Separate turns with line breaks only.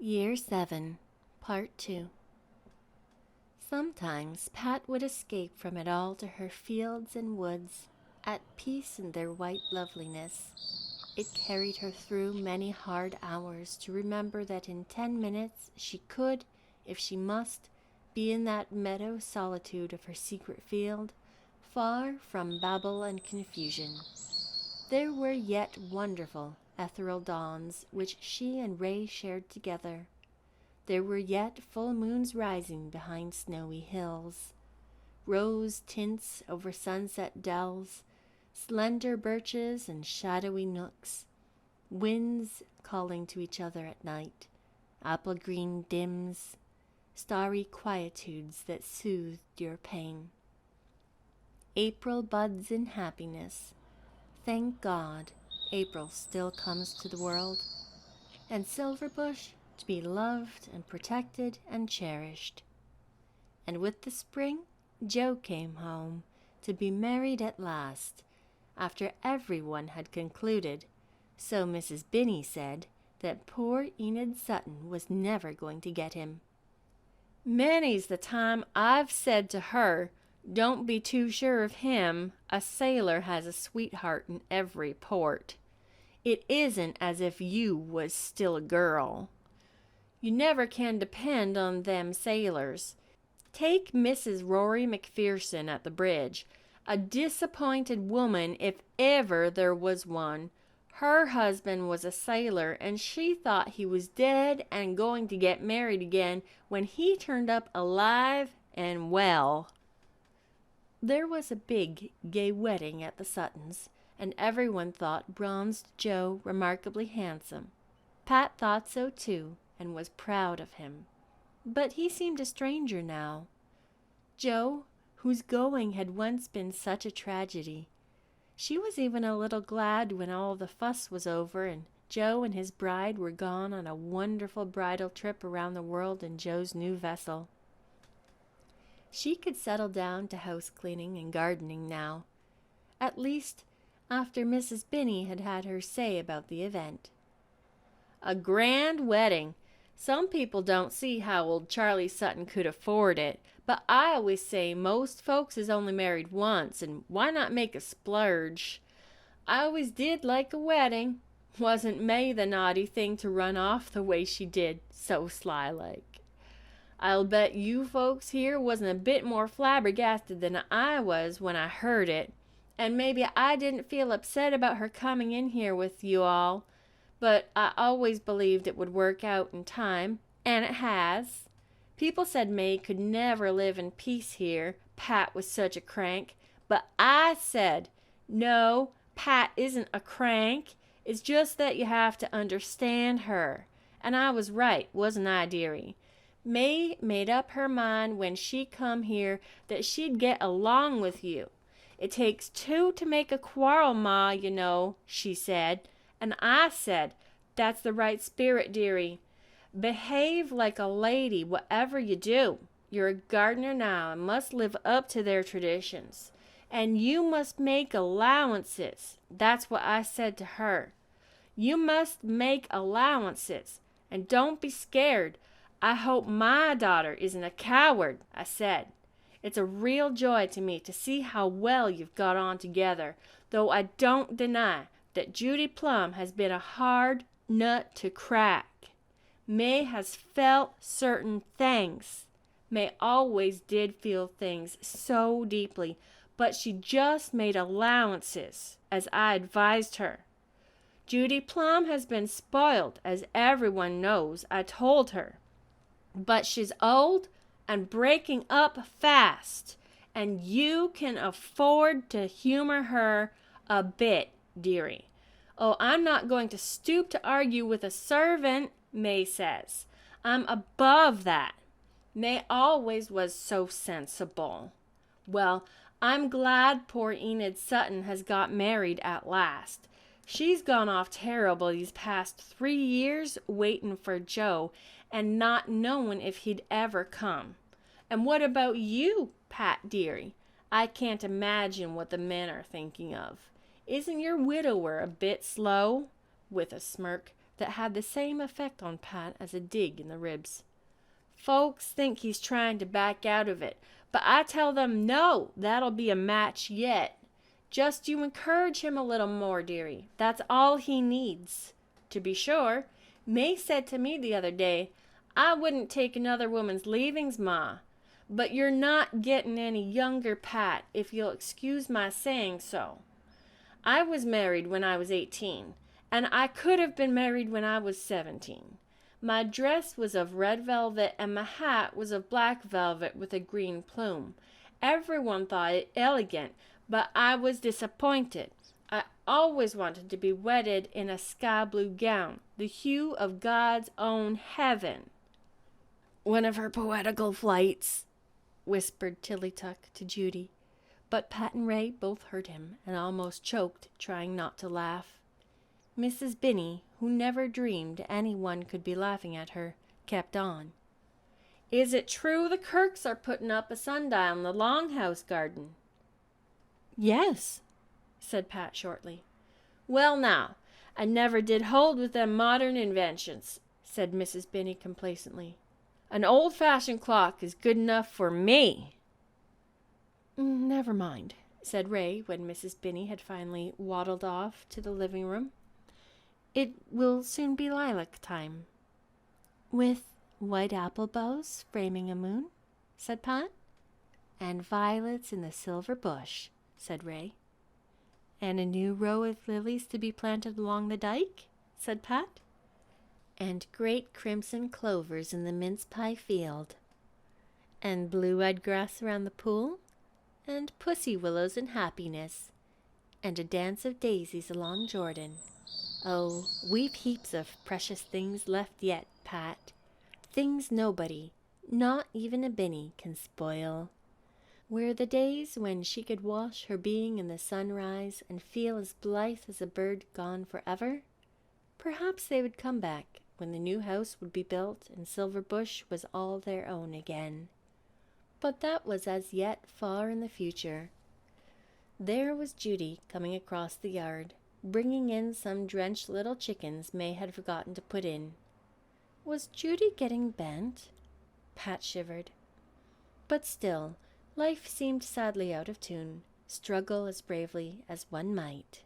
Year 7, Part 2. Sometimes Pat would escape from it all to her fields and woods, at peace in their white loveliness. It carried her through many hard hours to remember that in 10 minutes she could, if she must, be in that meadow solitude of her secret field, far from babble and confusion. There were yet wonderful, ethereal dawns which she and Ray shared together. There were yet full moons rising behind snowy hills, rose tints over sunset dells, slender birches and shadowy nooks, winds calling to each other at night, apple-green dims, starry quietudes that soothed your pain. April buds in happiness. Thank God, April still comes to the world, and Silverbush to be loved and protected and cherished. And with the spring, Joe came home to be married at last, after everyone had concluded, so Mrs. Binney said, that poor Enid Sutton was never going to get him. Many's the time I've said to her, "Don't be too sure of him. A sailor has a sweetheart in every port. It isn't as if you was still a girl. You never can depend on them sailors. Take Mrs. Rory McPherson at the bridge, a disappointed woman if ever there was one. Her husband was a sailor, and she thought he was dead and going to get married again when he turned up alive and well." There was a big, gay wedding at the Suttons, and everyone thought bronzed Joe remarkably handsome. Pat thought so too, and was proud of him. But he seemed a stranger now. Joe, whose going had once been such a tragedy. She was even a little glad when all the fuss was over and Joe and his bride were gone on a wonderful bridal trip around the world in Joe's new vessel. She could settle down to house cleaning and gardening now, at least after Mrs. Binney had had her say about the event. A grand wedding. Some people don't see how old Charlie Sutton could afford it, but I always say most folks is only married once, and why not make a splurge? I always did like a wedding. Wasn't May the naughty thing to run off the way she did, so sly-like? I'll bet you folks here wasn't a bit more flabbergasted than I was when I heard it, and maybe I didn't feel upset about her coming in here with you all, but I always believed it would work out in time, and it has. People said May could never live in peace here, Pat was such a crank, but I said, no, Pat isn't a crank, it's just that you have to understand her. And I was right, wasn't I, dearie? May made up her mind when she come here that she'd get along with you. It takes two to make a quarrel, Ma, you know, she said. And I said, that's the right spirit, dearie. Behave like a lady, whatever you do. You're a gardener now and must live up to their traditions. And you must make allowances. That's what I said to her. You must make allowances. And don't be scared. I hope my daughter isn't a coward, I said. It's a real joy to me to see how well you've got on together, though I don't deny that Judy Plum has been a hard nut to crack. May has felt certain things. May always did feel things so deeply, but she just made allowances, as I advised her. Judy Plum has been spoiled, as everyone knows, I told her. But she's old and breaking up fast, and you can afford to humor her a bit, dearie. Oh, I'm not going to stoop to argue with a servant, May says. I'm above that. May always was so sensible. Well, I'm glad poor Enid Sutton has got married at last. She's gone off terrible these past 3 years waiting for Joe and not knowing if he'd ever come. And what about you, Pat dearie? I can't imagine what the men are thinking of. Isn't your widower a bit slow? With a smirk, that had the same effect on Pat as a dig in the ribs. "Folks think he's trying to back out of it, but I tell them no, that'll be a match yet. Just you encourage him a little more, dearie. That's all he needs. To be sure, May said to me the other day, 'I wouldn't take another woman's leavings, Ma.' But you're not getting any younger, Pat, if you'll excuse my saying so. I was married when I was 18, and I could have been married when I was 17. My dress was of red velvet, and my hat was of black velvet with a green plume. Everyone thought it elegant, but I was disappointed. I always wanted to be wedded in a sky blue gown, the hue of God's own heaven." "One of her poetical flights," whispered Tillytuck to Judy, but Pat and Ray both heard him and almost choked, trying not to laugh. Mrs. Binny, who never dreamed anyone could be laughing at her, kept on. "Is it true the Kirks are putting up a sundial in the Longhouse garden?" "Yes," said Pat shortly. "Well now, I never did hold with them modern inventions," said Mrs. Binny complacently. "An old-fashioned clock is good enough for me." "Never mind," said Ray when Mrs. Binny had finally waddled off to the living room. "It will soon be lilac time." "With white apple bows framing a moon," said Pat. "And violets in the silver bush," said Ray. "And a new row of lilies to be planted along the dike," said Pat. "And great crimson clovers in the mince pie field. And blue-eyed grass around the pool. And pussy willows and happiness. And a dance of daisies along Jordan. Oh, we've heaps of precious things left yet, Pat. Things nobody, not even a Binny, can spoil. Were the days when she could wash her being in the sunrise and feel as blithe as a bird gone forever? Perhaps they would come back when the new house would be built and Silver Bush was all their own again. But that was as yet far in the future. There was Judy coming across the yard, bringing in some drenched little chickens May had forgotten to put in. Was Judy getting bent? Pat shivered. But still, life seemed sadly out of tune, struggle as bravely as one might.